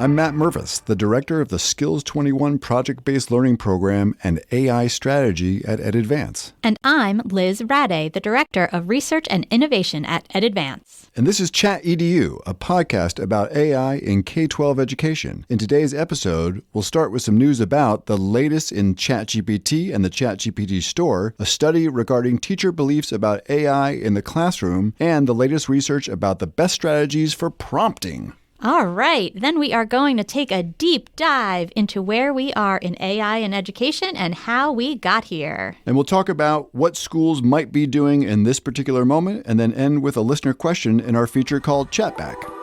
I'm Matt Mervis, the director of the Skills 21 project-based learning program and AI strategy at EdAdvance. And I'm Liz Rade, the director of research and innovation at EdAdvance. And this is Chat EDU, a podcast about AI in K-12 education. In today's episode, we'll start with some news about the latest in ChatGPT and the ChatGPT store, a study regarding teacher beliefs about AI in the classroom, and the latest research about the best strategies for prompting. All right, then we are going to take a deep dive into where we are in AI in education and how we got here. And we'll talk about what schools might be doing in this particular moment, and then end with a listener question in our feature called ChatBack.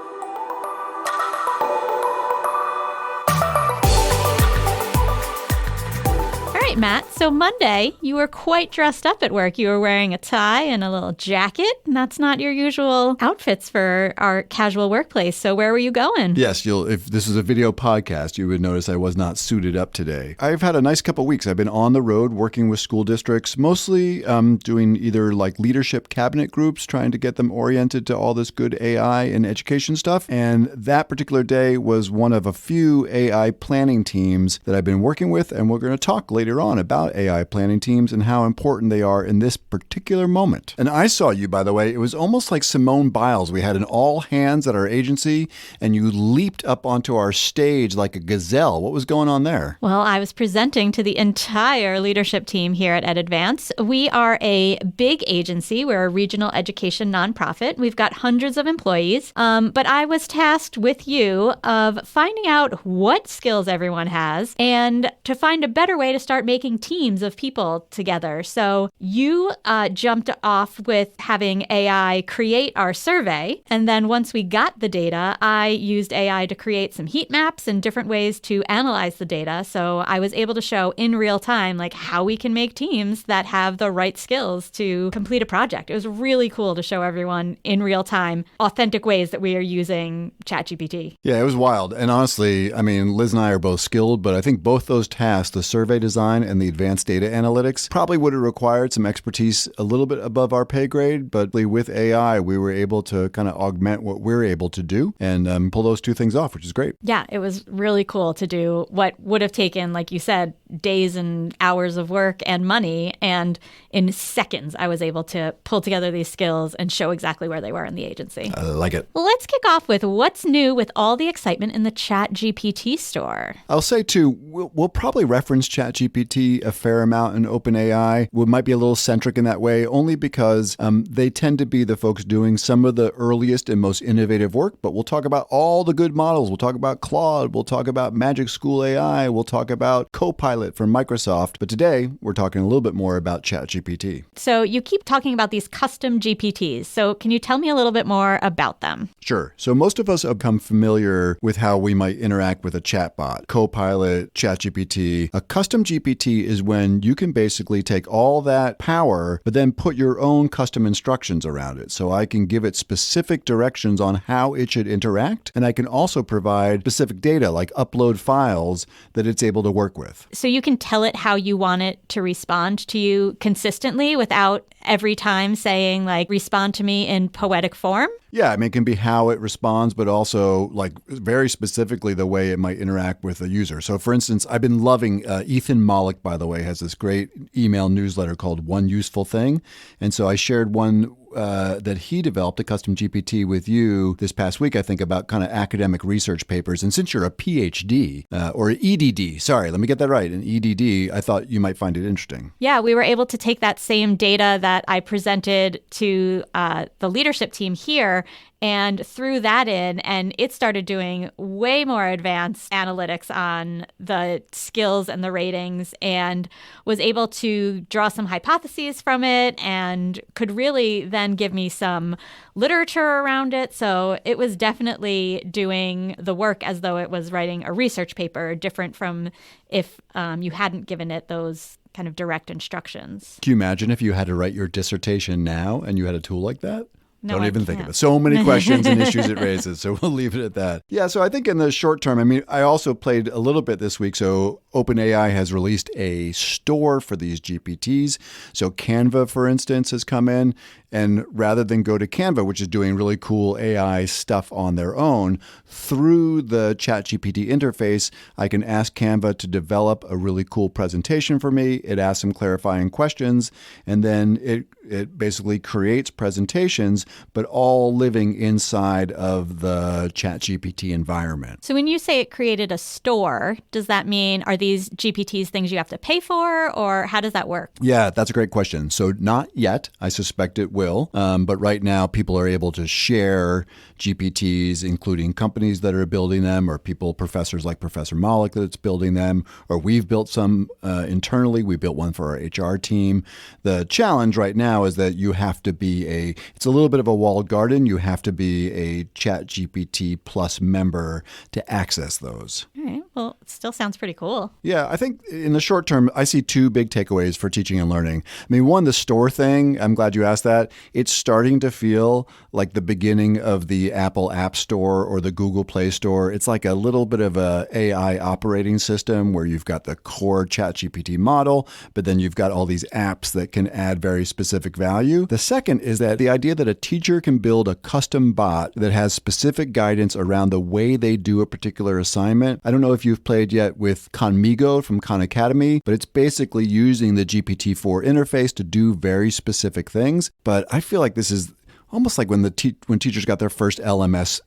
Matt, so Monday, you were quite dressed up at work. You were wearing a tie and a little jacket, and that's not your usual outfits for our casual workplace. So where were you going? Yes, if this is a video podcast, you would notice I was not suited up today. I've had a nice couple weeks. I've been on the road working with school districts, mostly doing either like leadership cabinet groups, trying to get them oriented to all this good AI and education stuff. And that particular day was one of a few AI planning teams that I've been working with, and we're going to talk later on about AI planning teams and how important they are in this particular moment. And I saw you, by the way, it was almost like Simone Biles. We had an all hands at our agency and you leaped up onto our stage like a gazelle. What was going on there? Well, I was presenting to the entire leadership team here at EdAdvance. We are a big agency. We're a regional education nonprofit. We've got hundreds of employees. But I was tasked with you of finding out what skills everyone has and to find a better way to start making teams of people together. So you jumped off with having AI create our survey. And then once we got the data, I used AI to create some heat maps and different ways to analyze the data. So I was able to show in real time, like how we can make teams that have the right skills to complete a project. It was really cool to show everyone in real time authentic ways that we are using ChatGPT. Yeah, it was wild. And honestly, I mean, Liz and I are both skilled, but I think both those tasks, the survey design and the advanced data analytics, probably would have required some expertise a little bit above our pay grade. But with AI, we were able to kind of augment what we're able to do and pull those two things off, which is great. Yeah, it was really cool to do what would have taken, like you said, days and hours of work and money. And in seconds, I was able to pull together these skills and show exactly where they were in the agency. I like it. Well, let's kick off with what's new with all the excitement in the ChatGPT store. I'll say, too, we'll probably reference ChatGPT a fair amount in OpenAI. We might be a little centric in that way, only because they tend to be the folks doing some of the earliest and most innovative work. But we'll talk about all the good models. We'll talk about Claude. We'll talk about Magic School AI. We'll talk about Copilot from Microsoft. But today, we're talking a little bit more about ChatGPT. So you keep talking about these custom GPTs. So can you tell me a little bit more about them? Sure. So most of us have become familiar with how we might interact with a chatbot, Copilot, ChatGPT. A custom GPT is when you can basically take all that power, but then put your own custom instructions around it. So I can give it specific directions on how it should interact. And I can also provide specific data like upload files that it's able to work with. So you can tell it how you want it to respond to you consistently without every time saying, like, respond to me in poetic form? Yeah, I mean, it can be how it responds, but also like very specifically the way it might interact with a user. So for instance, I've been loving Ethan Mollick, by the way, has this great email newsletter called One Useful Thing. And so I shared one that he developed, a custom GPT with you this past week, I think, about kind of academic research papers. And since you're a PhD or EDD, sorry, let me get that right, an EDD, I thought you might find it interesting. Yeah, we were able to take that same data that I presented to the leadership team here and threw that in, and it started doing way more advanced analytics on the skills and the ratings and was able to draw some hypotheses from it and could really then give me some literature around it. So it was definitely doing the work as though it was writing a research paper, different from if you hadn't given it those kind of direct instructions. Can you imagine if you had to write your dissertation now and you had a tool like that? No, Don't I even think of can't. it. So many questions and issues it raises. So we'll leave it at that. Yeah. So I think in the short term, I mean, I also played a little bit this week. So OpenAI has released a store for these GPTs. So Canva, for instance, has come in. And rather than go to Canva, which is doing really cool AI stuff on their own, through the ChatGPT interface, I can ask Canva to develop a really cool presentation for me. It asks some clarifying questions, and then it basically creates presentations, but all living inside of the ChatGPT environment. So when you say it created a store, does that mean, are these GPTs things you have to pay for, or how does that work? Yeah, that's a great question. So not yet. I suspect it will. But right now, people are able to share GPTs, including companies that are building them, or professors like Professor Malik that's building them, or we've built some internally. We built one for our HR team. The challenge right now is that you have to be it's a little bit of a walled garden. You have to be a ChatGPT Plus member to access those. All right. Well, it still sounds pretty cool. Yeah, I think in the short term, I see two big takeaways for teaching and learning. I mean, one, the store thing, I'm glad you asked that. It's starting to feel like the beginning of the Apple App Store or the Google Play Store. It's like a little bit of a AI operating system where you've got the core ChatGPT model, but then you've got all these apps that can add very specific value. The second is that the idea that a teacher can build a custom bot that has specific guidance around the way they do a particular assignment. I don't know if you've played yet with Conmigo from Khan Academy, but it's basically using the GPT-4 interface to do very specific things. But I feel like this is almost like when teachers got their first LMS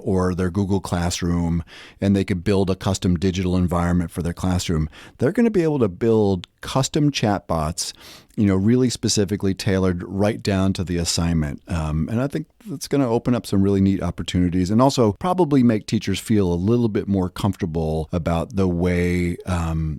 or their Google Classroom, and they could build a custom digital environment for their classroom. They're going to be able to build custom chatbots, really specifically tailored right down to the assignment. And I think that's going to open up some really neat opportunities, and also probably make teachers feel a little bit more comfortable about the way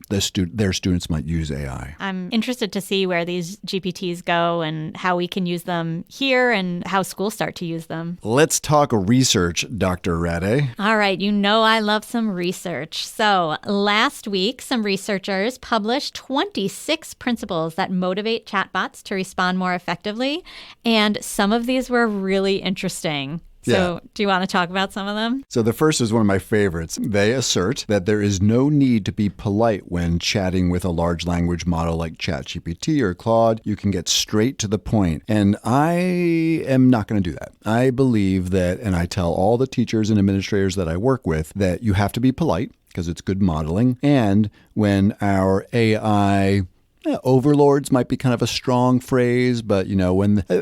their students might use AI. I'm interested to see where these GPTs go and how we can use them here and how schools start to use them. Let's talk research, Dr. Rade. All right. I love some research. So last week, some researchers published 26 principles that motivate chatbots to respond more effectively. And some of these were really interesting. So do you want to talk about some of them? So the first is one of my favorites. They assert that there is no need to be polite when chatting with a large language model like ChatGPT or Claude. You can get straight to the point. And I am not going to do that. I believe that, and I tell all the teachers and administrators that I work with, that you have to be polite because it's good modeling. And when our AI overlords might be kind of a strong phrase, but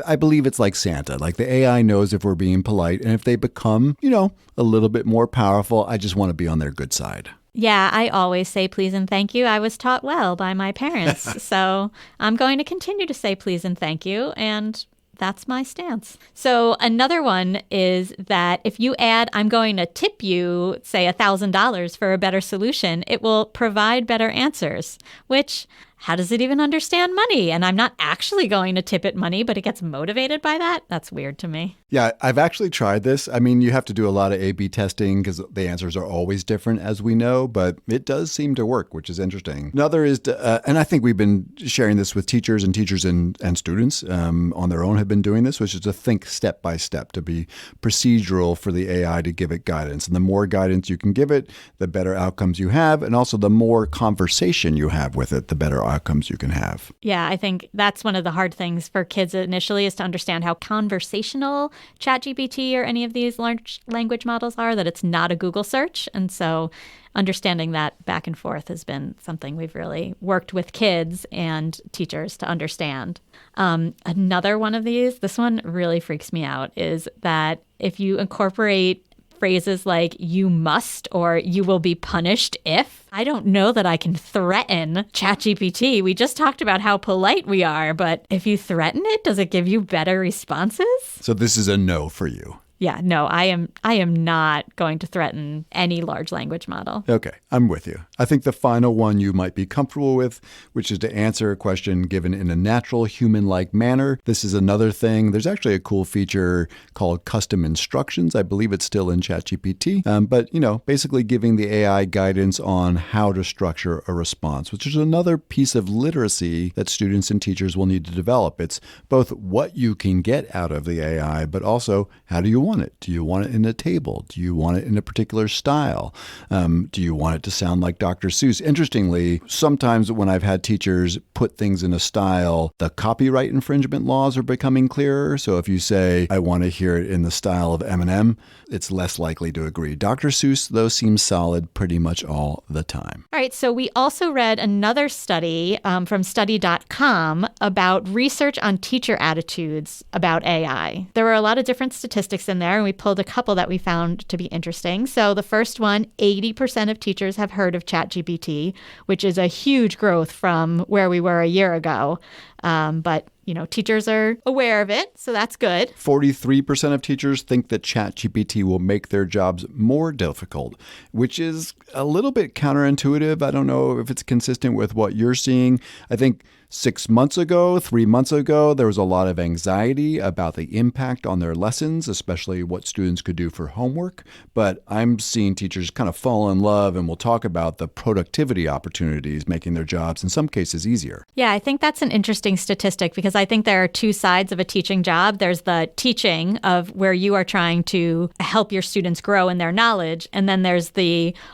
I believe it's like Santa. Like the AI knows if we're being polite, and if they become, a little bit more powerful, I just want to be on their good side. Yeah, I always say please and thank you. I was taught well by my parents. So I'm going to continue to say please and thank you, and that's my stance. So another one is that if you add, I'm going to tip you, say $1,000 for a better solution, it will provide better answers, which how does it even understand money? And I'm not actually going to tip it money, but it gets motivated by that? That's weird to me. Yeah, I've actually tried this. I mean, you have to do a lot of A/B testing because the answers are always different, as we know, but it does seem to work, which is interesting. Another is, and I think we've been sharing this with teachers and students on their own have been doing this, which is to think step by step, to be procedural for the AI to give it guidance. And the more guidance you can give it, the better outcomes you have. And also the more conversation you have with it, the better outcomes you can have. Yeah, I think that's one of the hard things for kids initially is to understand how conversational ChatGPT or any of these large language models are, that it's not a Google search. And so understanding that back and forth has been something we've really worked with kids and teachers to understand. Another one of these, this one really freaks me out, is that if you incorporate phrases like you must or you will be punished if, I don't know that I can threaten ChatGPT. We just talked about how polite we are, but if you threaten it, does it give you better responses? So this is a no for you. Yeah, no, I am not going to threaten any large language model. Okay, I'm with you. I think the final one you might be comfortable with, which is to answer a question given in a natural, human-like manner. This is another thing. There's actually a cool feature called custom instructions. I believe it's still in ChatGPT. But, basically giving the AI guidance on how to structure a response, which is another piece of literacy that students and teachers will need to develop. It's both what you can get out of the AI, but also how do you want it? Do you want it in a table? Do you want it in a particular style? Do you want it to sound like Dr. Seuss? Interestingly, sometimes when I've had teachers put things in a style, the copyright infringement laws are becoming clearer. So if you say, I want to hear it in the style of Eminem, it's less likely to agree. Dr. Seuss, though, seems solid pretty much all the time. All right, so we also read another study from study.com about research on teacher attitudes about AI. There were a lot of different statistics in there, and we pulled a couple that we found to be interesting. So the first one, 80% of teachers have heard of ChatGPT, which is a huge growth from where we were a year ago. But teachers are aware of it, so that's good. 43% of teachers think that ChatGPT will make their jobs more difficult, which is a little bit counterintuitive. I don't know if it's consistent with what you're seeing. I think 3 months ago, there was a lot of anxiety about the impact on their lessons, especially what students could do for homework. But I'm seeing teachers kind of fall in love, and we'll talk about the productivity opportunities, making their jobs in some cases easier. Yeah, I think that's an interesting statistic because I think there are two sides of a teaching job. There's the teaching of where you are trying to help your students grow in their knowledge. And then there's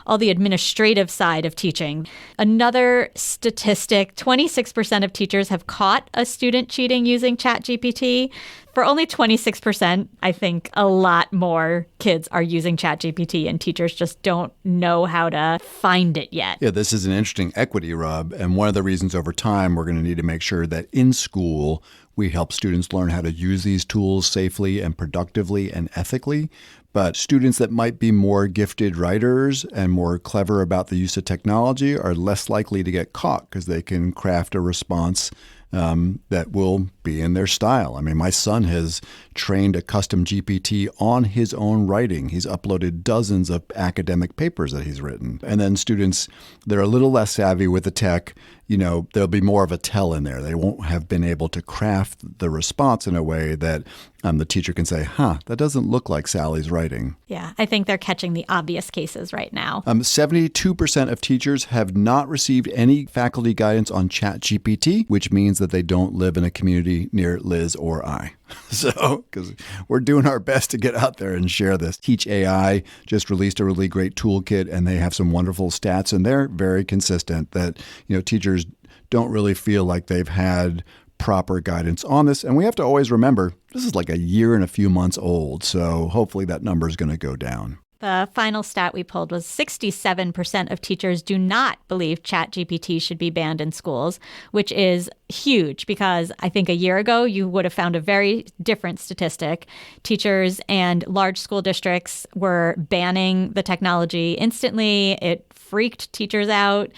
all the administrative side of teaching. Another statistic, 26% of teachers have caught a student cheating using ChatGPT. For only 26%, I think a lot more kids are using ChatGPT and teachers just don't know how to find it yet. Yeah, this is an interesting equity rub. And one of the reasons over time we're going to need to make sure that in school we help students learn how to use these tools safely and productively and ethically. But students that might be more gifted writers and more clever about the use of technology are less likely to get caught because they can craft a response that will be in their style. I mean, my son has trained a custom GPT on his own writing. He's uploaded dozens of academic papers that he's written. And then students that are a little less savvy with the tech, there'll be more of a tell in there. They won't have been able to craft the response in a way that the teacher can say, that doesn't look like Sally's writing. Yeah, I think they're catching the obvious cases right now. 72% of teachers have not received any faculty guidance on ChatGPT, which means that they don't live in a community near Liz or I. So, because we're doing our best to get out there and share this. Teach AI just released a really great toolkit, and they have some wonderful stats, and they're very consistent that, teachers don't really feel like they've had proper guidance on this. And we have to always remember, this is like a year and a few months old, so hopefully that number is going to go down. The final stat we pulled was 67% of teachers do not believe ChatGPT should be banned in schools, which is huge because I think a year ago you would have found a very different statistic. Teachers and large school districts were banning the technology instantly. It freaked teachers out.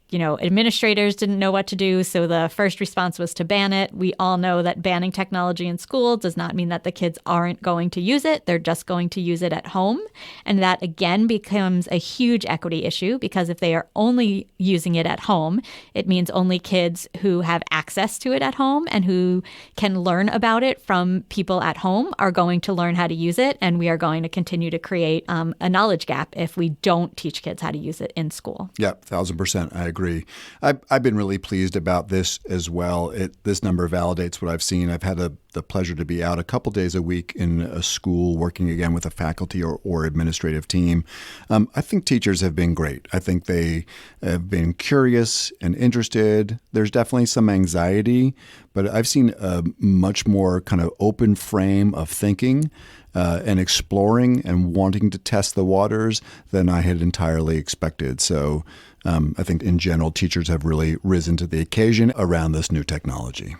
Administrators didn't know what to do, so the first response was to ban it. We all know that banning technology in school does not mean that the kids aren't going to use it. They're just going to use it at home. And that, again, becomes a huge equity issue because if they are only using it at home, it means only kids who have access to it at home and who can learn about it from people at home are going to learn how to use it. And we are going to continue to create a knowledge gap if we don't teach kids how to use it in school. Yeah, 1,000%. I agree. I've been really pleased about this as well. This number validates what I've seen. I've had the pleasure to be out a couple days a week in a school working again with a faculty or administrative team. I think teachers have been great. I think they have been curious and interested. There's definitely some anxiety, but I've seen a much more kind of open frame of thinking and exploring and wanting to test the waters than I had entirely expected. So I think in general, teachers have really risen to the occasion around this new technology.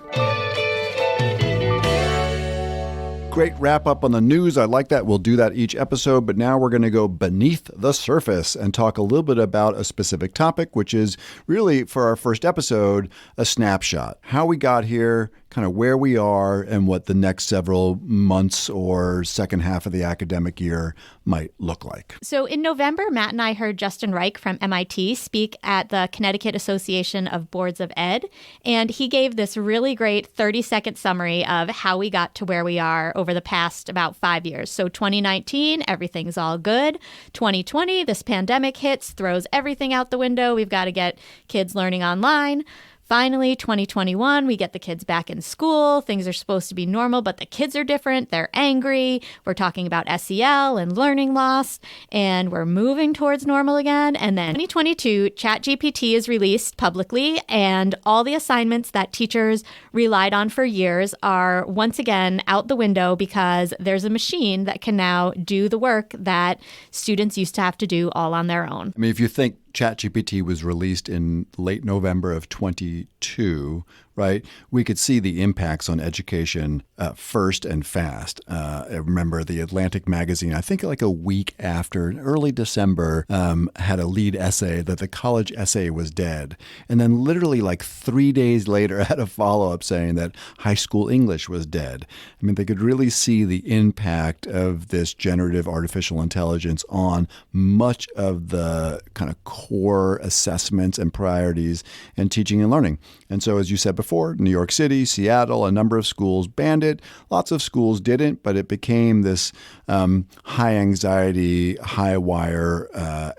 Great wrap up on the news. I like that. We'll do that each episode, but now we're going to go beneath the surface and talk a little bit about a specific topic, which is really, for our first episode, a snapshot. How we got here, kind of where we are, and what the next several months or second half of the academic year might look like. So in November, Matt and I heard Justin Reich from MIT speak at the Connecticut Association of Boards of Ed, and he gave this really great 30-second summary of how we got to where we are over the past about 5 years. So 2019, everything's all good. 2020, this pandemic hits, throws everything out the window. We've got to get kids learning online. Finally, 2021, we get the kids back in school. Things are supposed to be normal, but the kids are different. They're angry. We're talking about SEL and learning loss, and we're moving towards normal again. And then 2022, ChatGPT is released publicly, and all the assignments that teachers relied on for years are once again out the window because there's a machine that can now do the work that students used to have to do all on their own. I mean, if you think ChatGPT was released in late November of 22, right? We could see the impacts on education first and fast. I remember the Atlantic magazine, I think like a week after, in early December, had a lead essay that the college essay was dead. And then literally like 3 days later had a follow-up saying that high school English was dead. I mean, they could really see the impact of this generative artificial intelligence on much of the kind of core assessments and priorities in teaching and learning. And so, as you said before, New York City, Seattle, a number of schools banned it. Lots of schools didn't, but it became this high anxiety, high wire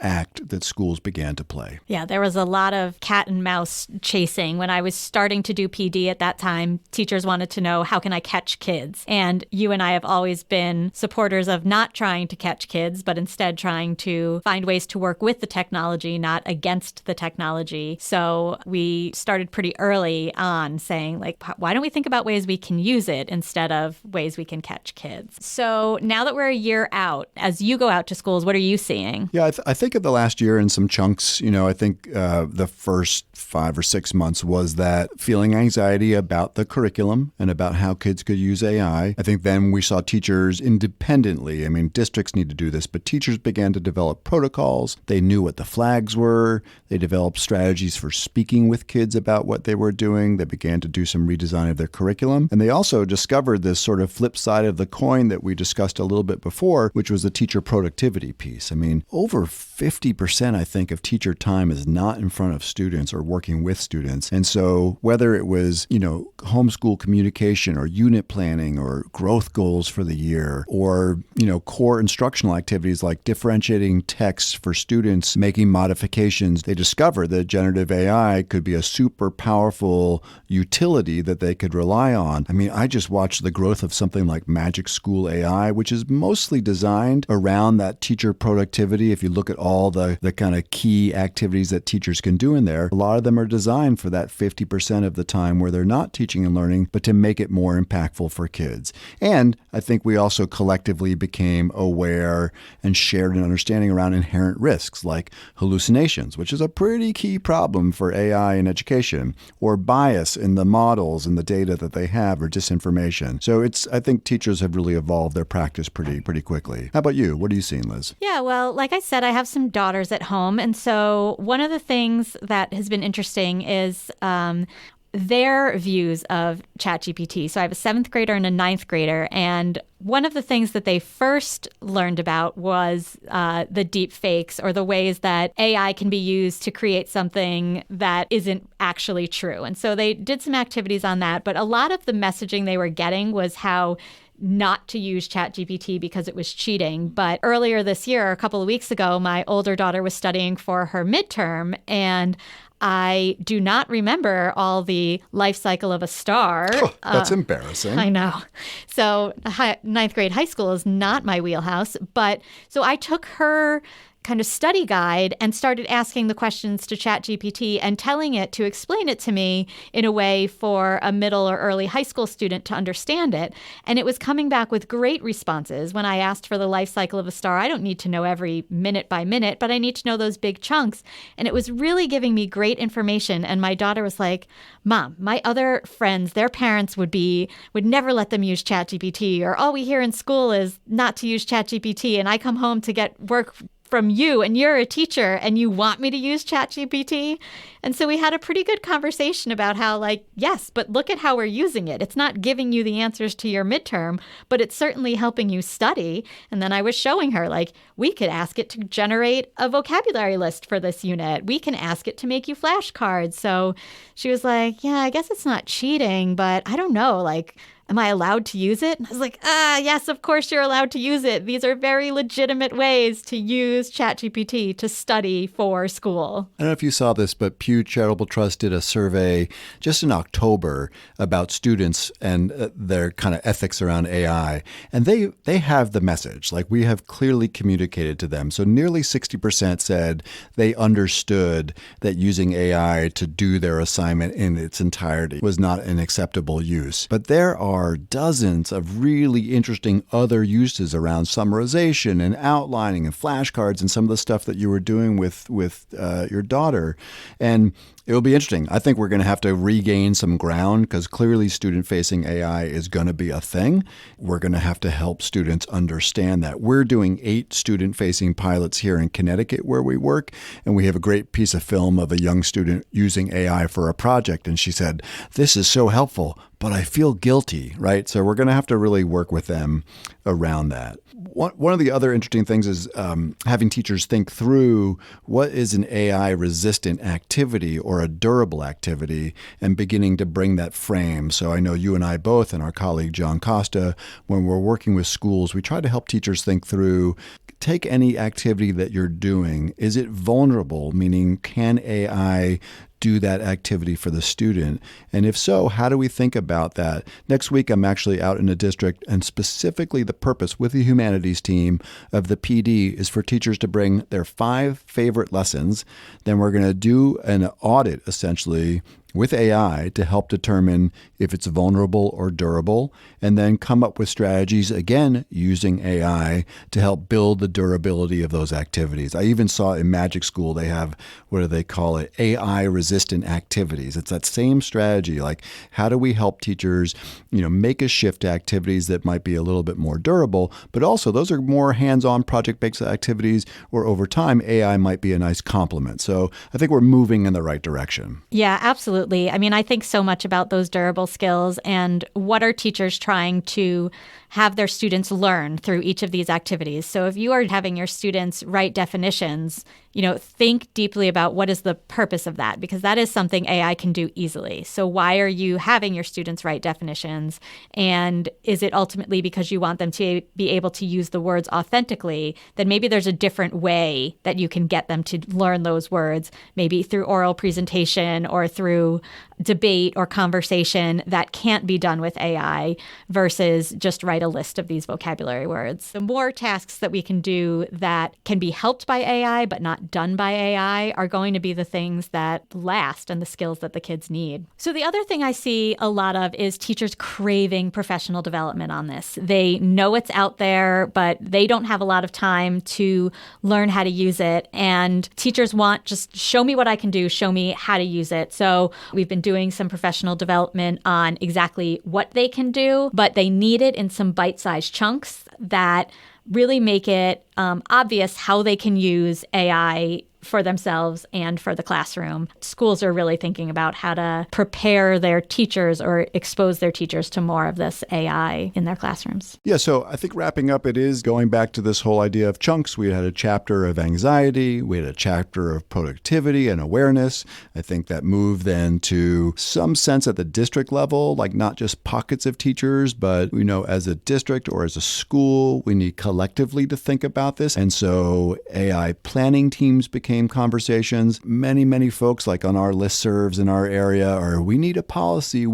act that schools began to play. Yeah, there was a lot of cat and mouse chasing. When I was starting to do PD at that time, teachers wanted to know, how can I catch kids? And you and I have always been supporters of not trying to catch kids, but instead trying to find ways to work with the technology, not against the technology. So we started pretty early on saying, like, why don't we think about ways we can use it instead of ways we can catch kids? So now that we're a year out, as you go out to schools, what are you seeing? Yeah, I think of the last year in some chunks. You know, I think the first 5 or 6 months was that feeling anxiety about the curriculum and about how kids could use AI. I think then we saw teachers independently. I mean, districts need to do this, but teachers began to develop protocols. They knew what the flags were. They developed strategies for speaking with kids about what they were doing. They began to do some redesign of their curriculum. And they also discovered this sort of flip side of the coin that we discussed a little bit before, which was the teacher productivity piece. I mean, over 50%, I think, of teacher time is not in front of students or working with students. And so whether it was, homeschool communication or unit planning or growth goals for the year or, core instructional activities like differentiating text for students, making modifications, they discovered that generative AI could be a super powerful utility that they could rely on. I mean, I just watched the growth of something like Magic School AI, which is mostly designed around that teacher productivity. If you look at all the kind of key activities that teachers can do in there, a lot of them are designed for that 50% of the time where they're not teaching and learning, but to make it more impactful for kids. And I think we also collectively became aware and shared an understanding around inherent risks like hallucinations, which is a pretty key problem for AI in education, or bias in the models and the data that they have, or disinformation. So I think teachers have really evolved their practice pretty quickly. How about you? What are you seeing, Liz? Yeah, well, like I said, I have some daughters at home. And so one of the things that has been interesting is their views of ChatGPT. So I have a 7th grader and a 9th grader. And one of the things that they first learned about was the deep fakes, or the ways that AI can be used to create something that isn't actually true. And so they did some activities on that. But a lot of the messaging they were getting was how not to use ChatGPT because it was cheating. But earlier this year, a couple of weeks ago, my older daughter was studying for her midterm, and I do not remember all the life cycle of a star. Oh, that's embarrassing. I know. So 9th grade high school is not my wheelhouse. But so I took her kind of study guide and started asking the questions to ChatGPT and telling it to explain it to me in a way for a middle or early high school student to understand it. And it was coming back with great responses. When I asked for the life cycle of a star, I don't need to know every minute by minute, but I need to know those big chunks. And it was really giving me great information. And my daughter was like, Mom, my other friends, their parents would never let them use ChatGPT, or all we hear in school is not to use ChatGPT. And I come home to get work from you and you're a teacher and you want me to use ChatGPT. And so we had a pretty good conversation about how, yes, but look at how we're using it. It's not giving you the answers to your midterm, but it's certainly helping you study. And then I was showing her, we could ask it to generate a vocabulary list for this unit. We can ask it to make you flashcards. So she was like, yeah, I guess it's not cheating, but I don't know, am I allowed to use it? And I was like, yes, of course you're allowed to use it. These are very legitimate ways to use ChatGPT to study for school. I don't know if you saw this, but Pew Charitable Trust did a survey just in October about students and their kind of ethics around AI. And they have the message, we have clearly communicated to them. So nearly 60% said they understood that using AI to do their assignment in its entirety was not an acceptable use. But there are dozens of really interesting other uses around summarization and outlining and flashcards and some of the stuff that you were doing with your daughter. And it'll be interesting. I think we're going to have to regain some ground because clearly student-facing AI is going to be a thing. We're going to have to help students understand that. We're doing 8 student-facing pilots here in Connecticut where we work, and we have a great piece of film of a young student using AI for a project. And she said, this is so helpful, but I feel guilty, right? So we're going to have to really work with them around that. One of the other interesting things is having teachers think through what is an AI-resistant activity or a durable activity and beginning to bring that frame. So I know you and I both and our colleague John Costa, when we're working with schools, we try to help teachers think through, take any activity that you're doing. Is it vulnerable? Meaning, can AI do that activity for the student? And if so, how do we think about that? Next week, I'm actually out in a district, and specifically the purpose with the humanities team of the PD is for teachers to bring their 5 favorite lessons. Then we're going to do an audit, essentially, with AI to help determine if it's vulnerable or durable, and then come up with strategies, again, using AI to help build the durability of those activities. I even saw in Magic School, they have, what do they call it, AI-resistant activities. It's that same strategy, how do we help teachers, make a shift to activities that might be a little bit more durable, but also those are more hands-on project-based activities where over time AI might be a nice complement. So I think we're moving in the right direction. Yeah, absolutely. I mean, I think so much about those durable skills and what are teachers trying to have their students learn through each of these activities. So if you are having your students write definitions, think deeply about what is the purpose of that, because that is something AI can do easily. So why are you having your students write definitions? And is it ultimately because you want them to be able to use the words authentically? Then maybe there's a different way that you can get them to learn those words, maybe through oral presentation or through debate or conversation that can't be done with AI versus just write a list of these vocabulary words. The more tasks that we can do that can be helped by AI but not done by AI are going to be the things that last and the skills that the kids need. So the other thing I see a lot of is teachers craving professional development on this. They know it's out there, but they don't have a lot of time to learn how to use it. And teachers want just show me what I can do, show me how to use it. So we've been doing some professional development on exactly what they can do, but they need it in some bite-sized chunks that really make it obvious how they can use AI for themselves and for the classroom. Schools are really thinking about how to prepare their teachers or expose their teachers to more of this AI in their classrooms. Yeah, so I think wrapping up, it is going back to this whole idea of chunks. We had a chapter of anxiety. We had a chapter of productivity and awareness. I think that moved then to some sense at the district level, not just pockets of teachers, but, as a district or as a school, we need collectively to think about this. And so AI planning teams became conversations. Many folks on our listservs in our area are, we need a policy,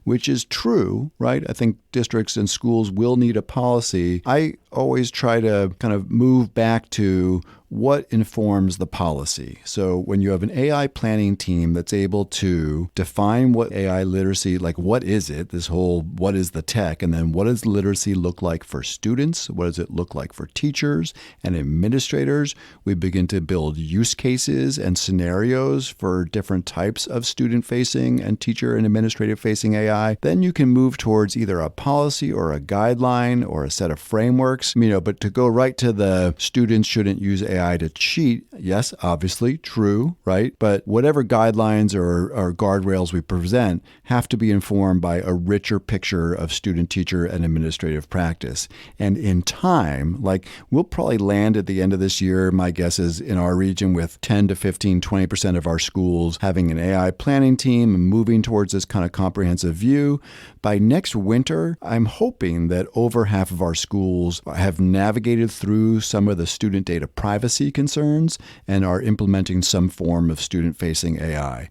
which is true, right? I think districts and schools will need a policy. I always try to kind of move back to what informs the policy. So when you have an AI planning team that's able to define what AI literacy, like what is it, this whole what is the tech, and then what does literacy look like for students? What does it look like for teachers and administrators? We begin to build use cases and scenarios for different types of student-facing and teacher and administrative-facing AI. Then you can move towards either a policy or a guideline or a set of frameworks. But to go right to the students shouldn't use AI to cheat, yes, obviously, true, right? But whatever guidelines or guardrails we present have to be informed by a richer picture of student, teacher, and administrative practice. And in time, like we'll probably land at the end of this year, my guess is in our region with 10 to 15, 20% of our schools having an AI planning team and moving towards this kind of comprehensive view. By next winter, I'm hoping that over half of our schools have navigated through some of the student data privacy concerns and are implementing some form of student-facing AI.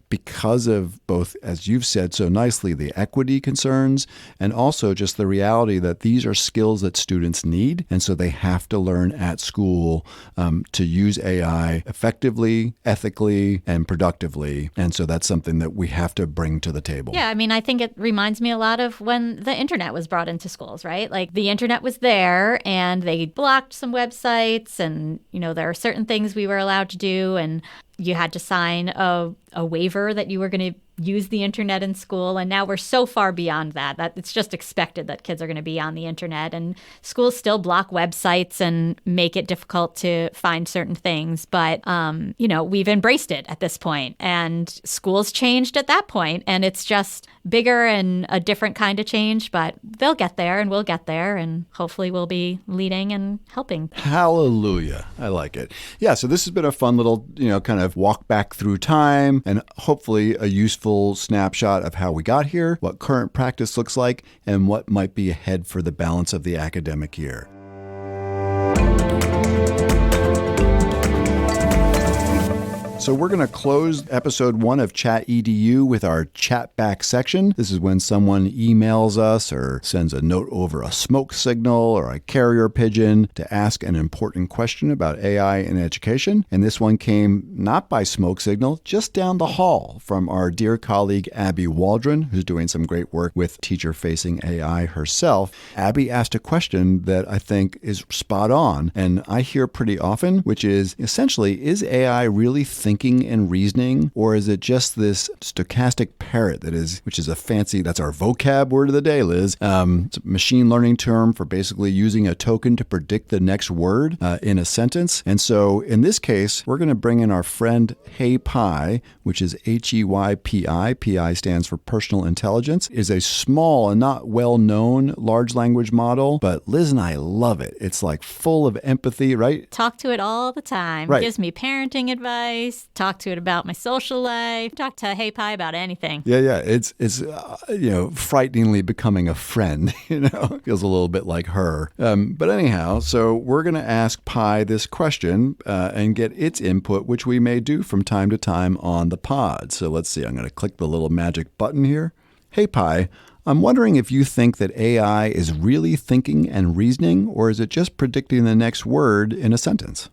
Because of both, as you've said so nicely, the equity concerns and also just the reality that these are skills that students need. And so they have to learn at school to use AI effectively, ethically, and productively. And so that's something that we have to bring to the table. Yeah, I think it reminds me a lot of when the internet was brought into schools, right? Like the internet was there and they blocked some websites and, there are certain things we were allowed to do and you had to sign a waiver that you were going to use the internet in school. And now we're so far beyond that it's just expected that kids are going to be on the internet. And schools still block websites and make it difficult to find certain things. But, we've embraced it at this point. And schools changed at that point. And it's just bigger and a different kind of change. But they'll get there and we'll get there. And hopefully we'll be leading and helping. Hallelujah. I like it. Yeah, so this has been a fun little, kind of walk back through time and hopefully a useful snapshot of how we got here, what current practice looks like, and what might be ahead for the balance of the academic year. So we're going to close episode 1 of Chat EDU with our ChatBack section. This is when someone emails us or sends a note over a smoke signal or a carrier pigeon to ask an important question about AI in education. And this one came not by smoke signal, just down the hall from our dear colleague Abby Waldron, who's doing some great work with teacher-facing AI herself. Abby asked a question that I think is spot on, and I hear pretty often, which is essentially, is AI really thinking and reasoning, or is it just this stochastic parrot which is a fancy, that's our vocab word of the day, Liz. It's a machine learning term for basically using a token to predict the next word in a sentence. And so in this case, we're going to bring in our friend HeyPi, which is HEYPI. PI stands for personal intelligence, is a small and not well-known large language model, but Liz and I love it. It's like full of empathy, right? Talk to it all the time. Right. Gives me parenting advice. Talk to it about my social life. Talk to HeyPi about anything. Yeah. It's frighteningly becoming a friend. Feels a little bit like her. But anyhow, so we're going to ask Pi this question and get its input, which we may do from time to time on the pod. So let's see. I'm going to click the little magic button here. Hey Pi, I'm wondering if you think that AI is really thinking and reasoning, or is it just predicting the next word in a sentence?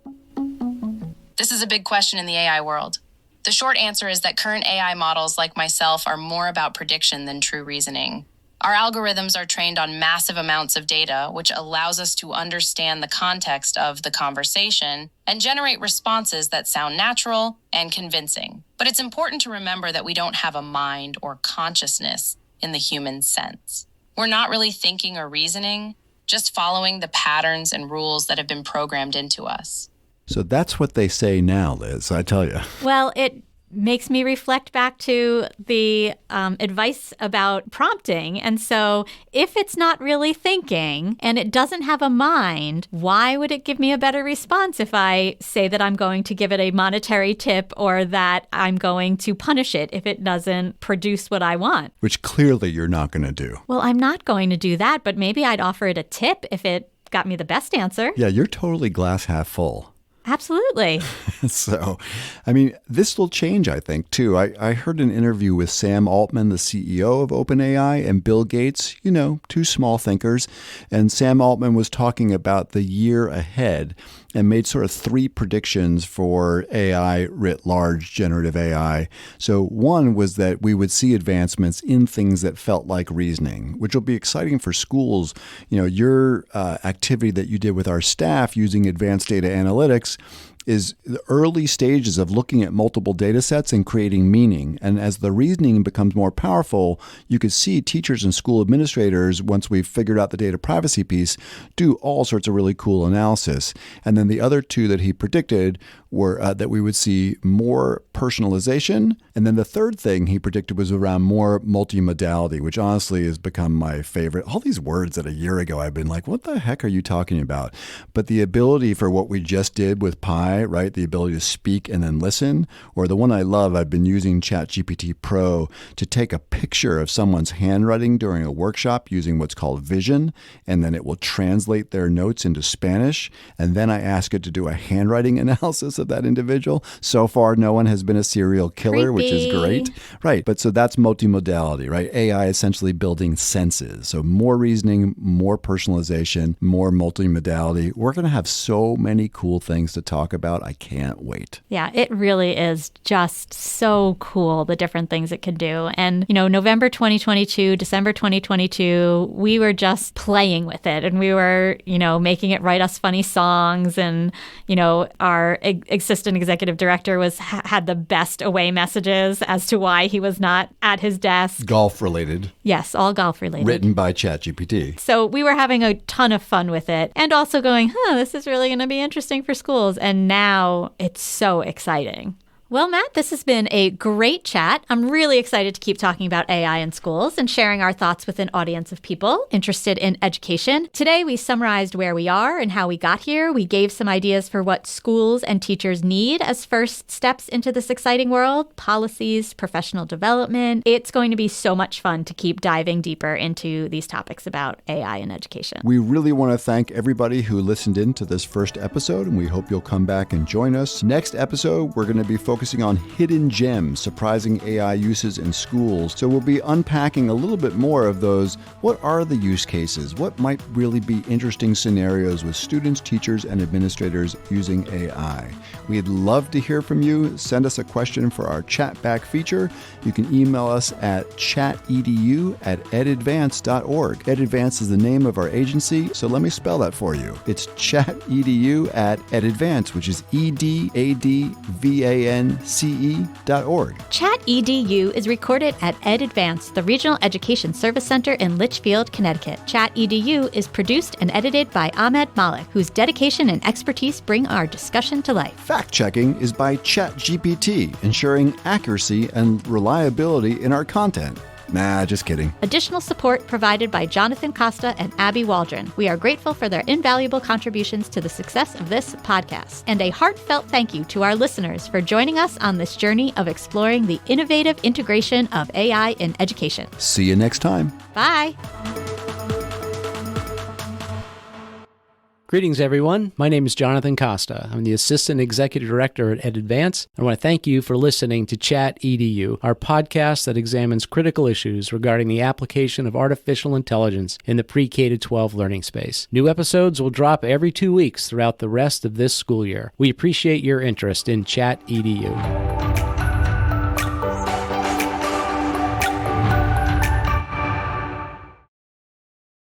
This is a big question in the AI world. The short answer is that current AI models like myself are more about prediction than true reasoning. Our algorithms are trained on massive amounts of data, which allows us to understand the context of the conversation and generate responses that sound natural and convincing. But it's important to remember that we don't have a mind or consciousness in the human sense. We're not really thinking or reasoning, just following the patterns and rules that have been programmed into us. So that's what they say now, Liz, I tell you. Well, it makes me reflect back to the advice about prompting. And so if it's not really thinking and it doesn't have a mind, why would it give me a better response if I say that I'm going to give it a monetary tip or that I'm going to punish it if it doesn't produce what I want? Which clearly you're not going to do. Well, I'm not going to do that, but maybe I'd offer it a tip if it got me the best answer. Yeah, you're totally glass half full. Absolutely. So, I mean, this will change, I think, too. I heard an interview with Sam Altman, the CEO of OpenAI, and Bill Gates, two small thinkers. And Sam Altman was talking about the year ahead and made sort of 3 predictions for AI writ large, generative AI. So one was that we would see advancements in things that felt like reasoning, which will be exciting for schools. Your activity that you did with our staff using advanced data analytics is the early stages of looking at multiple data sets and creating meaning. And as the reasoning becomes more powerful, you could see teachers and school administrators, once we've figured out the data privacy piece, do all sorts of really cool analysis. And then the other 2 that he predicted were that we would see more personalization. And then the third thing he predicted was around more multimodality, which honestly has become my favorite. All these words that a year ago I've been like, what the heck are you talking about? But the ability for what we just did with Pi, right? The ability to speak and then listen. Or the one I love, I've been using ChatGPT Pro to take a picture of someone's handwriting during a workshop using what's called Vision, and then it will translate their notes into Spanish. And then I ask it to do a handwriting analysis of that individual. So far, no one has been a serial killer, which is great. Right. But so that's multimodality, right? AI essentially building senses. So more reasoning, more personalization, more multimodality. We're going to have so many cool things to talk about. I can't wait. Yeah, it really is just so cool, the different things it can do. And, November 2022, December 2022, we were just playing with it. And we were, making it write us funny songs. And, our assistant executive director had the best away messages as to why he was not at his desk. Golf related. Yes, all golf related. Written by ChatGPT. So we were having a ton of fun with it and also going, this is really going to be interesting for schools. And now it's so exciting. Well, Matt, this has been a great chat. I'm really excited to keep talking about AI in schools and sharing our thoughts with an audience of people interested in education. Today, we summarized where we are and how we got here. We gave some ideas for what schools and teachers need as first steps into this exciting world, policies, professional development. It's going to be so much fun to keep diving deeper into these topics about AI in education. We really want to thank everybody who listened in to this first episode, and we hope you'll come back and join us. Next episode, we're going to be focusing on hidden gems, surprising AI uses in schools. So we'll be unpacking a little bit more of those. What are the use cases? What might really be interesting scenarios with students, teachers, and administrators using AI? We'd love to hear from you. Send us a question for our ChatBack feature. You can email us at chatedu@edadvance.org. EdAdvance is the name of our agency, so let me spell that for you. It's chatedu@edadvance, which is EDADVANCE.org. Chat EDU is recorded at EdAdvance, the Regional Education Service Center in Litchfield, Connecticut. Chat EDU is produced and edited by Ahmed Malik, whose dedication and expertise bring our discussion to life. Fact-checking is by ChatGPT, ensuring accuracy and reliability in our content. Nah, just kidding. Additional support provided by Jonathan Costa and Abby Waldron. We are grateful for their invaluable contributions to the success of this podcast. And a heartfelt thank you to our listeners for joining us on this journey of exploring the innovative integration of AI in education. See you next time. Bye. Greetings, everyone. My name is Jonathan Costa. I'm the Assistant Executive Director at EdAdvance. I want to thank you for listening to Chat EDU, our podcast that examines critical issues regarding the application of artificial intelligence in the pre-K-12 learning space. New episodes will drop every 2 weeks throughout the rest of this school year. We appreciate your interest in Chat EDU.